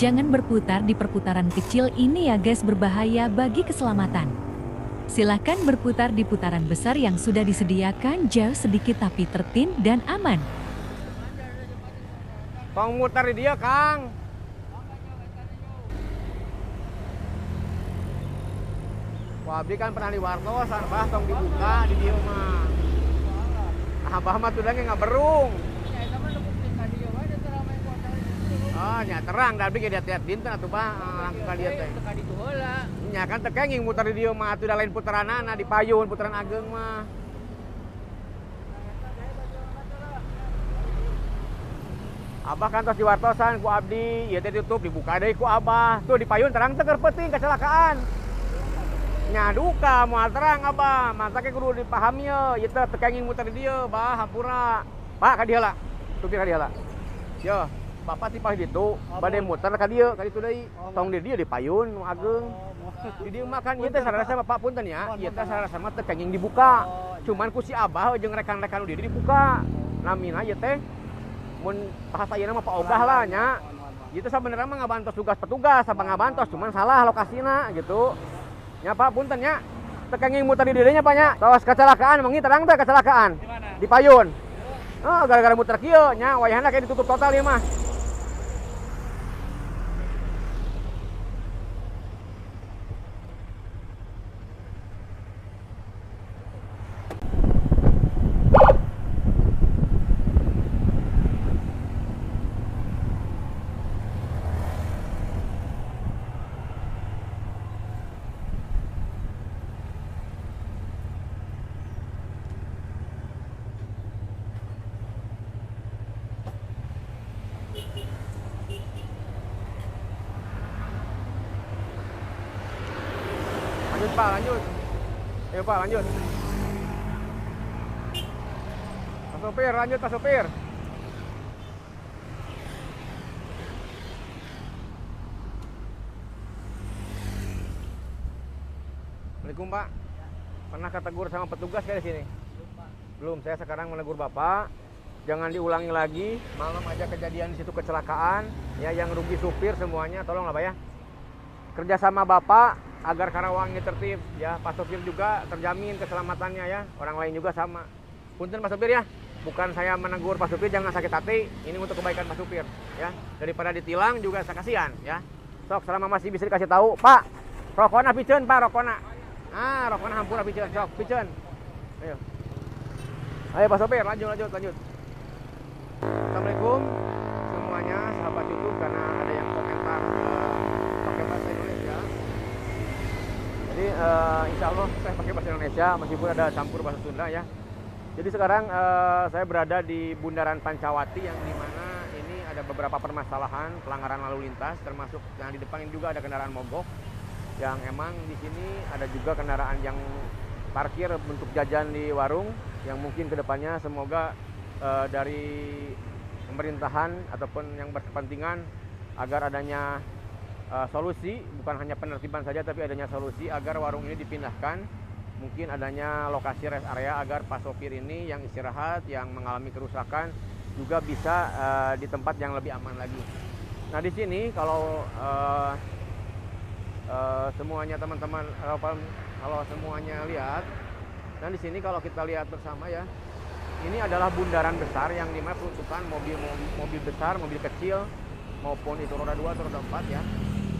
Jangan berputar di perputaran kecil ini ya guys, berbahaya bagi keselamatan. Silakan berputar di putaran besar yang sudah disediakan, jauh sedikit tapi tertib dan aman. Tong muter di dia, Kang. Abdi kan pernah di wartosan, bah tong dibuka di dia mah. Abah mah tuh nggak berung. Oh, nya terang, tapi kayak lihat dinten atuh bah, langsung ka dieu teh. Nya kan teu kenging muter di dieu mah, atuh da lain puteranana di payun, puteran ageng mah. Abah kan tos di wartosan ku abdi, ieu teh ditutup dibuka deui ku Abah. Tuh di payun terang teh keur peuting kecelakaan. Nya duka moal terang Abah, masa ke kudu dipahami ye, ieu teh teu kenging muter di dieu, bah hampura. Pak ka dieu lah. Supir ka dieu lah. Yo. Bapak tipah ditu, bade muter ka dieu deui. Tong di dieu di payun nu ageng. Di dieu mah kan ieu teh sarasa Bapak punten ya, ieu teh sarasa mah teu kenging dibuka. Cuman ku si Abah jeung rekan-rekan nu di dieu dibuka. Namina ieu teh mun bahasa ieu mah paogah lah nya. Ieu teh sabenerna mah ngabantos tugas petugas, apa ngabantos cuman salah lokasina gitu. Nya Pak punten nya. Teu kenging muter di dieu nya Pak nya. Tos kecelakaan mengi terang teh kecelakaan. Di payun. Oh, gara-gara muter kieu nya wayahna kayak ditutup total ieu mah. Lanjut Pak, lanjut. Ayo Pak, lanjut. Pak sopir, lanjut Pak sopir. Assalamualaikum Pak. Pernah ketegur sama petugas kayak di sini? Belum, saya sekarang menegur Bapak. Jangan diulangi lagi. Malam aja kejadian di situ kecelakaan. Ya, yang rugi supir semuanya. Tolonglah Pak ya. Kerjasama Bapak agar Karawang ini tertib ya, Pak sopir juga terjamin keselamatannya ya, orang lain juga sama. Punten Pak sopir ya, bukan saya menegur Pak sopir jangan sakit hati, ini untuk kebaikan Pak sopir ya, daripada ditilang juga saya kasihan ya. Sok selama masih bisa dikasih tahu, Pak rokona piceun Pak, rokona rokona hampura piceun, sok piceun. Ayo Pak sopir, lanjut. Assalamualaikum semuanya sahabat YouTube, karena ada yang komentar pakai bahasa Indonesia. Jadi insya Allah saya pakai bahasa Indonesia meskipun ada campur bahasa Sunda ya. Jadi sekarang saya berada di Bundaran Pancawati yang dimana ini ada beberapa permasalahan pelanggaran lalu lintas, termasuk yang di depan ini juga ada kendaraan mogok. Yang emang di sini ada juga kendaraan yang parkir untuk jajan di warung, yang mungkin kedepannya semoga dari pemerintahan ataupun yang berkepentingan agar adanya solusi, bukan hanya penertiban saja tapi adanya solusi agar warung ini dipindahkan, mungkin adanya lokasi rest area agar Pak sopir ini yang istirahat, yang mengalami kerusakan juga bisa di tempat yang lebih aman lagi. Nah di sini kalau semuanya teman-teman, kalau semuanya lihat, dan di sini kalau kita lihat bersama ya, ini adalah bundaran besar yang dimana peruntukan mobil besar, mobil kecil maupun itu roda 2 atau roda 4 ya,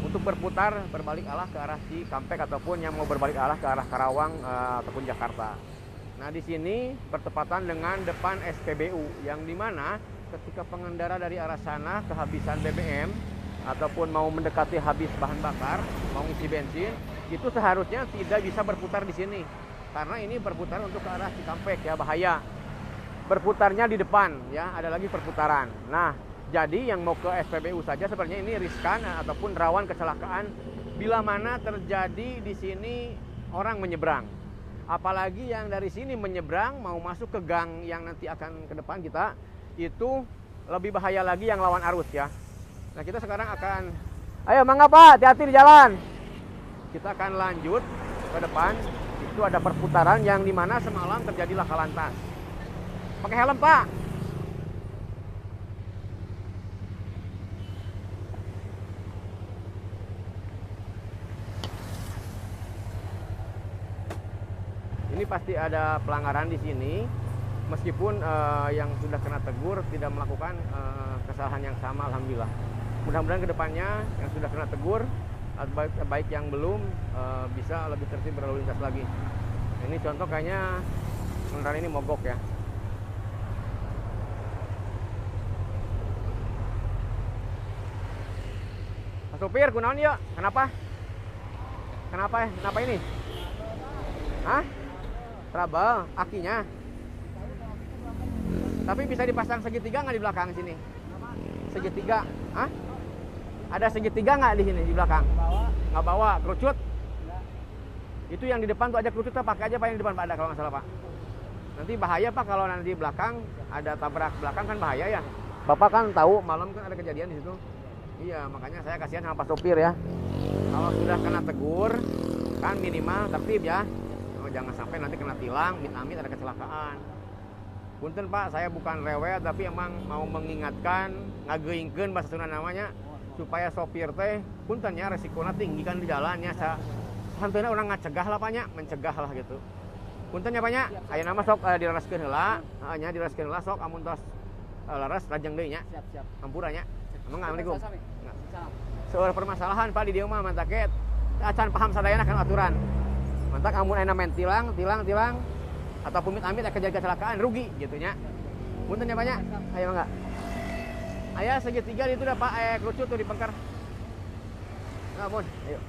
untuk berputar berbalik arah ke arah Cikampek ataupun yang mau berbalik arah ke arah Karawang ataupun Jakarta. Nah di sini bertepatan dengan depan SPBU yang dimana ketika pengendara dari arah sana kehabisan BBM ataupun mau mendekati habis bahan bakar, mau ngisi bensin, itu seharusnya tidak bisa berputar di sini karena ini berputar untuk ke arah Cikampek ya, bahaya. Berputarnya di depan ya, ada lagi perputaran. Nah jadi yang mau ke SPBU saja sebenarnya ini riskan ataupun rawan kecelakaan bila mana terjadi di sini orang menyeberang. Apalagi yang dari sini menyeberang mau masuk ke gang yang nanti akan ke depan kita, itu lebih bahaya lagi yang lawan arus ya. Nah kita sekarang akan, ayo mangga Pak, hati-hati di jalan. Kita akan lanjut ke depan, itu ada perputaran yang dimana semalam terjadi laka lantas. Pakai helm Pak. Ini pasti ada pelanggaran di sini, meskipun yang sudah kena tegur tidak melakukan kesalahan yang sama, alhamdulillah. Mudah-mudahan kedepannya yang sudah kena tegur, baik yang belum, bisa lebih tertib berlalu lintas lagi. Ini contoh kayaknya kendaraan ini mogok ya. Pak supir, kunaon yuk? Kenapa? Kenapa ini? Hah? Trouble, akinya. Tapi bisa dipasang segitiga nggak di belakang sini? Segitiga? Hah? Ada segitiga nggak di sini di belakang? Nggak bawa, kerucut? Itu yang di depan tuh aja kerucut, pakai aja Pak yang di depan Pak, ada kalau nggak salah Pak. Nanti bahaya Pak kalau nanti di belakang ada tabrak belakang, kan bahaya ya. Bapak kan tahu malam kan ada kejadian di situ. Iya, makanya saya kasihan sama Pak sopir ya. Kalau sudah kena tegur, kan minimal tertib ya. Jangan sampai nanti kena tilang, amit-amit ada kecelakaan. Punten Pak, saya bukan rewel, tapi emang mau mengingatkan, ngageuingkeun bahasa Sunda namanya, supaya sopir teh puntennya resikonya tinggi kan di jalannya. Santeuna orang ngacegah lah Pak nya, mencegah lah gitu. Punten ya Pak nya, aya nama sok dilereskeun heula, nya dilereskeun heula sok amun tos leres lajeng deui nya. Siap. Hampura nya. Assalamualaikum. Salam. Soal permasalahan Pak di dieu mah mantap ket. Acan paham sadayana kan aturan. Mantap amun aya main tilang ataupun amit-amit kejadian kecelakaan rugi gitu nya. Punten ya Pak nya. Aya mangga. Aya segitiga itu dah Pak, kerucut tuh di pengker. Ampun, ayo.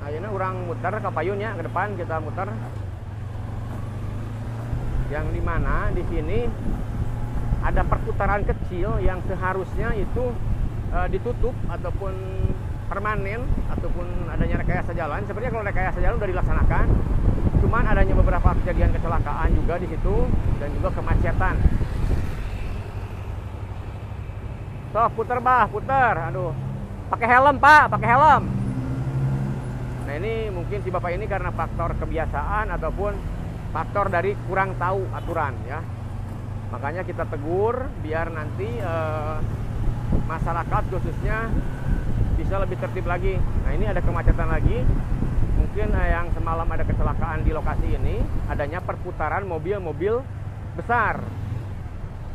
Ayeuna urang muter ke payunnya, ke depan kita muter. Yang dimana di sini ada perputaran kecil yang seharusnya itu ditutup ataupun permanen ataupun adanya rekayasa jalan. Sebenarnya kalau rekayasa jalan sudah dilaksanakan, cuman adanya beberapa kejadian kecelakaan juga di situ dan juga kemacetan. Sok puter Bah, puter. Aduh. Pakai helm Pak, pakai helm. Nah ini mungkin si Bapak ini karena faktor kebiasaan ataupun faktor dari kurang tahu aturan ya. Makanya kita tegur biar nanti masyarakat khususnya bisa lebih tertib lagi. Nah ini ada kemacetan lagi. Mungkin yang semalam ada kecelakaan di lokasi ini adanya perputaran mobil-mobil besar.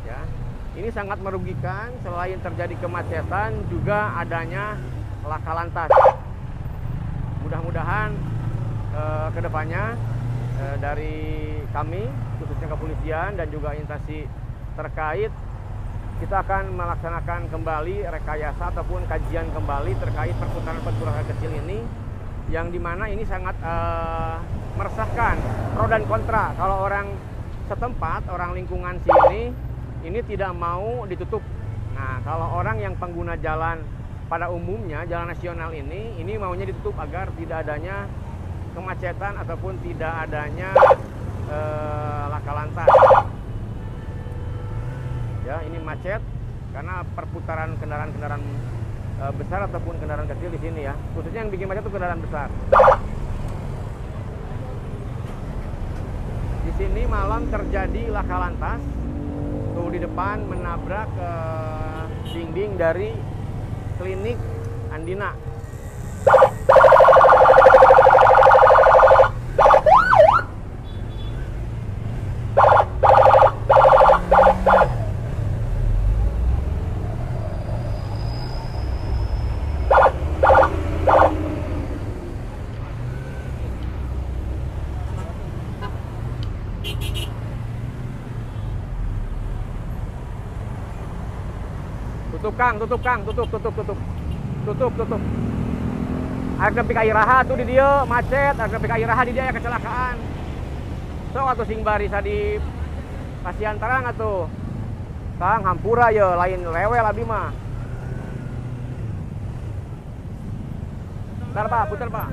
Ya, ini sangat merugikan. Selain terjadi kemacetan, juga adanya laka lantas. Mudah-mudahan kedepannya dari kami, khususnya kepolisian dan juga instansi terkait, kita akan melaksanakan kembali rekayasa ataupun kajian kembali terkait perputaran kecil ini, yang dimana ini sangat meresahkan, pro dan kontra. Kalau orang setempat, orang lingkungan sini, ini tidak mau ditutup. Nah, kalau orang yang pengguna jalan pada umumnya, jalan nasional ini maunya ditutup agar tidak adanya kemacetan ataupun tidak adanya laka lantas. Ya, ini macet karena perputaran kendaraan-kendaraan besar ataupun kendaraan kecil di sini ya. Khususnya yang bikin macet itu kendaraan besar. Di sini malam terjadi laka lantas. Tuh di depan menabrak dinding dari klinik Andina. Tutup Kang, tutup. Arek nepi ka iraha tuh di dieu macet, arek nepi ka iraha di dieu aya kecelakaan. Sok atuh sing barisa di pasiantarang atuh. Kang hampura ye, lain rewel abi mah. Putar Pak, putar Pak.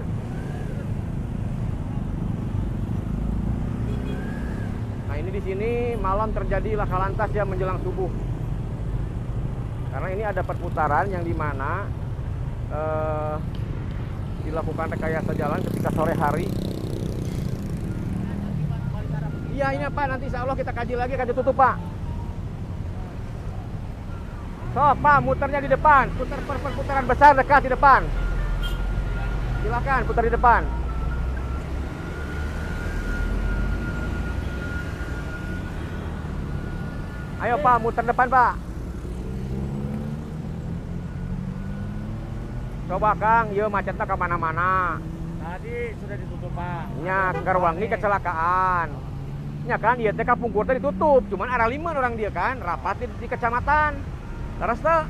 Nah ini di sini malam terjadi laka lantas ya menjelang subuh. Karena ini ada perputaran yang dimana dilakukan rekayasa jalan ketika sore hari. Iya ini Pak, nanti insya Allah kita kaji lagi, kaji tutup Pak. So, Pak, muternya di depan. Putar perputaran besar dekat di depan. Silakan putar di depan. Ayo, Pak, muter depan, Pak. Coba, Kang, iya macetnya kemana-mana. Tadi sudah ditutup, Pak. Nya, Garwangi kecelakaan. Nya kan, iya teh kapungkur teh ditutup. Cuman arah 5 orang dia kan, rapat di kecamatan. Terus tuh,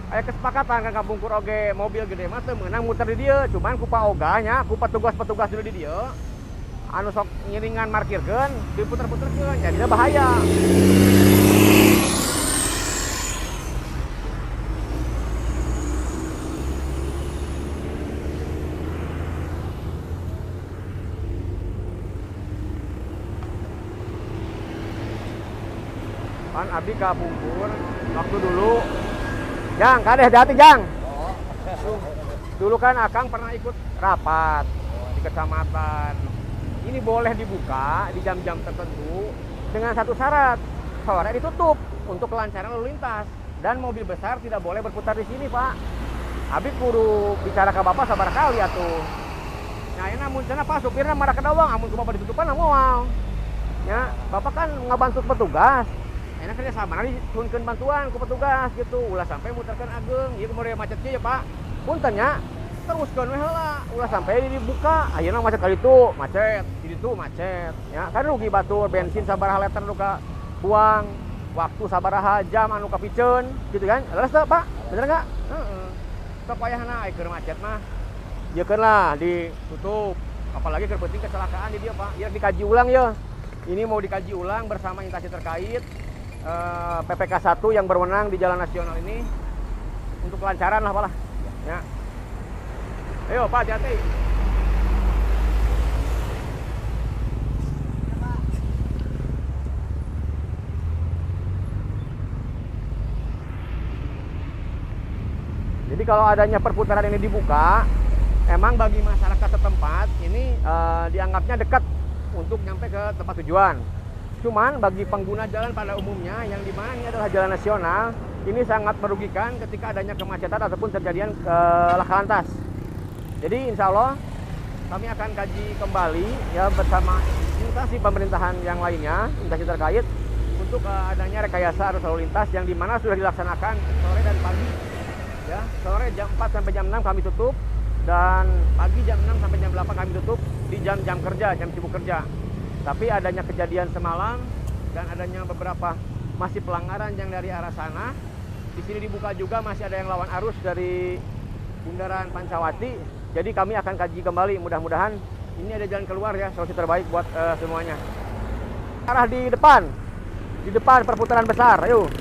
kayak kesepakatan kan kapungkur oge mobil gede mah teu meunang muter di dia. Cuman ku paoganya, ku petugas-petugas dulu di dia. Anu sok ngiringan markirkeun, diputer-puterkeun, jadinya bahaya. Kan abdi kapungkur waktu dulu. Jang, kadeh hati-hati, Jang. Dulu kan Akang pernah ikut rapat di kecamatan. Ini boleh dibuka di jam-jam tertentu dengan satu syarat. Sore ditutup untuk kelancaran lalu lintas dan mobil besar tidak boleh berputar di sini, Pak. Abdi kudu bicara ke Bapak sabar kali atuh. Nah, ini namun cenah Pak supirnya marah kedawang, amun ku Bapak ditutupan moal. Ya, Bapak kan ngabantu petugas. Enak kerja sama nanti turunkan bantuan ke petugas gitu, ulah sampai muterkan ageng, iya kemudian macetnya ya Pak. Puntennya teruskan we heula, ulah sampai dibuka, ayeuna macet kali itu, macet, di situ macet. Ya, kan rugi batur bensin sabaraha liter nu ka buang, waktu sabaraha jam anu kapikeun, gitu kan? Leres teh, Pak? Bener enggak? Heeh. Sok wayahna keur macet mah. Yekeun lah ditutup. Apalagi keur penting kecelakaan di dia, Pak. Ya dikaji ulang ya. Ini mau dikaji ulang bersama instansi terkait. PPK 1 yang berwenang di jalan nasional ini untuk kelancaran lah Pak lah. Ya. Ayo Pak, hati-hati. Jadi kalau adanya perputaran ini dibuka, emang bagi masyarakat setempat ini dianggapnya dekat untuk nyampe ke tempat tujuan. Cuman bagi pengguna jalan pada umumnya yang dimana ini adalah jalan nasional, ini sangat merugikan ketika adanya kemacetan ataupun terjadian laka lantas. Jadi insya Allah kami akan kaji kembali ya bersama instansi pemerintahan yang lainnya, instansi terkait untuk adanya rekayasa arus lalu lintas yang dimana sudah dilaksanakan sore dan pagi. Ya, sore jam 4 sampai jam 6 kami tutup dan pagi jam 6 sampai jam 8 kami tutup di jam-jam kerja, jam sibuk kerja. Tapi adanya kejadian semalam dan adanya beberapa masih pelanggaran yang dari arah sana. Di sini dibuka juga masih ada yang lawan arus dari Bundaran Pancawati. Jadi kami akan kaji kembali. Mudah-mudahan ini ada jalan keluar ya, solusi terbaik buat semuanya. Arah di depan perputaran besar. Ayo.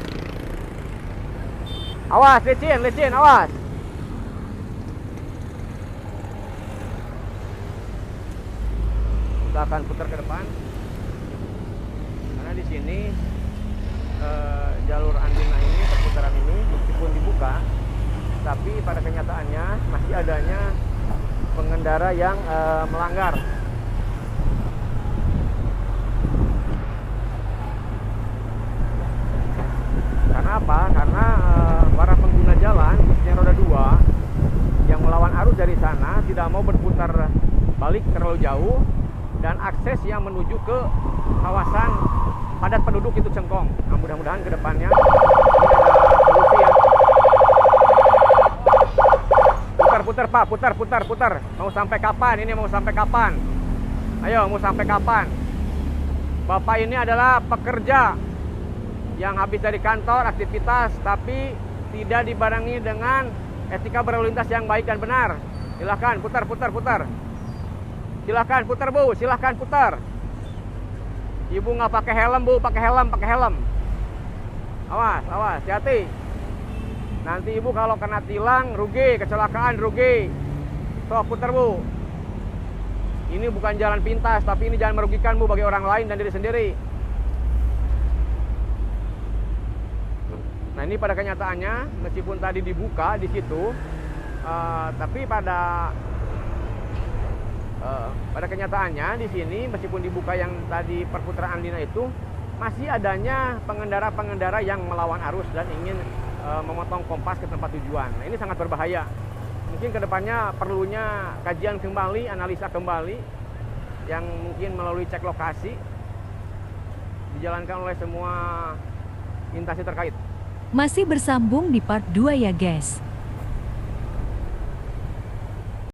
Awas, licin, awas. Kita akan putar ke depan karena di sini jalur Andina ini, perputaran ini meskipun dibuka tapi pada kenyataannya masih adanya pengendara yang melanggar. Karena apa? Karena para pengguna jalan khususnya roda 2 yang melawan arus dari sana tidak mau berputar balik terlalu jauh dan akses yang menuju ke kawasan padat penduduk itu Cengkong. Nah, mudah-mudahan ke depannya ini ada solusi ya. Putar Pak, putar. Mau sampai kapan? Ini mau sampai kapan? Ayo, mau sampai kapan? Bapak ini adalah pekerja yang habis dari kantor, aktivitas, tapi tidak dibarengi dengan etika berlalu lintas yang baik dan benar. Silahkan, putar. Silahkan putar Bu, silahkan putar. Ibu nggak pakai helm Bu, pakai helm. Awas, hati-hati. Nanti ibu kalau kena tilang rugi, kecelakaan rugi. So, putar Bu. Ini bukan jalan pintas, tapi ini jalan merugikan Bu bagi orang lain dan diri sendiri. Nah ini pada kenyataannya, meskipun tadi dibuka di situ, tapi pada kenyataannya di sini meskipun dibuka yang tadi perputaran Andina itu masih adanya pengendara-pengendara yang melawan arus dan ingin memotong kompas ke tempat tujuan. Nah, ini sangat berbahaya. Mungkin kedepannya perlunya kajian kembali, analisa kembali, yang mungkin melalui cek lokasi dijalankan oleh semua instansi terkait. Masih bersambung di part 2 ya guys.